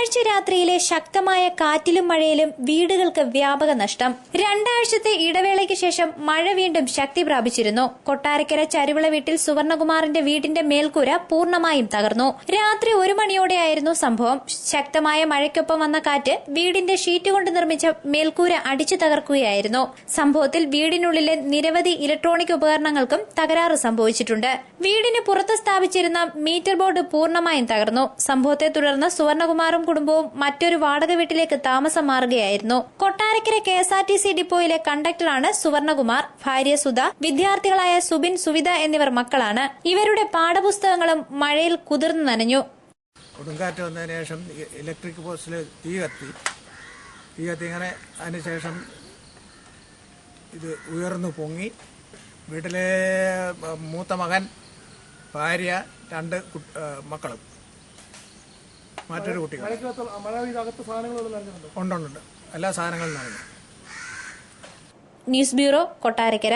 വ്യാഴാഴ്ച രാത്രിയിലെ ശക്തമായ കാറ്റിലും മഴയിലും വീടുകൾക്ക് വ്യാപക നഷ്ടം. രണ്ടാഴ്ചത്തെ ഇടവേളയ്ക്ക് ശേഷം മഴ വീണ്ടും ശക്തി പ്രാപിച്ചിരുന്നു. കൊട്ടാരക്കര ചരുവിള വീട്ടിൽ സുവർണകുമാറിന്റെ വീടിന്റെ മേൽക്കൂര പൂർണ്ണമായും തകർന്നു. രാത്രി 1 മണിയോടെയായിരുന്നു സംഭവം. ശക്തമായ മഴയ്ക്കൊപ്പം വന്ന കാറ്റ് വീടിന്റെ ഷീറ്റ് കൊണ്ട് നിർമ്മിച്ച മേൽക്കൂര അടിച്ചു തകർക്കുകയായിരുന്നു. സംഭവത്തിൽ വീടിനുള്ളിലെ നിരവധി ഇലക്ട്രോണിക് ഉപകരണങ്ങൾക്കും തകരാറ് സംഭവിച്ചിട്ടുണ്ട്. വീടിന് പുറത്ത് സ്ഥാപിച്ചിരുന്ന മീറ്റർ ബോർഡ് പൂർണ്ണമായും തകർന്നു. സംഭവത്തെ തുടർന്ന് സുവർണകുമാറും കുടുംബവും മറ്റൊരു വാടക വീട്ടിലേക്ക് താമസം മാറുകയായിരുന്നു. കൊട്ടാരക്കര KSRTC ഡിപ്പോയിലെ കണ്ടക്ടറാണ് സുവർണകുമാർ. ഭാര്യ സുധ, വിദ്യാർത്ഥികളായ സുബിൻ, സുവിത എന്നിവർ മക്കളാണ്. ഇവരുടെ പാഠപുസ്തകങ്ങളും മഴയിൽ കുതിർന്നു നനഞ്ഞു. കൊടുങ്കാറ്റ് വന്നതിന് ശേഷം ഇലക്ട്രിക് പോസ്റ്റിൽ തീ കത്തി ഇങ്ങനെ അതിനുശേഷം ഇത് ഉയർന്നു പൊങ്ങി. വീട്ടിലെ മൂത്ത മകൻ, ഭാര്യ, 2 മക്കളും മറ്റൊരു കുട്ടികൾ ഉണ്ട്. എല്ലാ സാധനങ്ങളും നടന്നു. News bureau, Kottarakkara.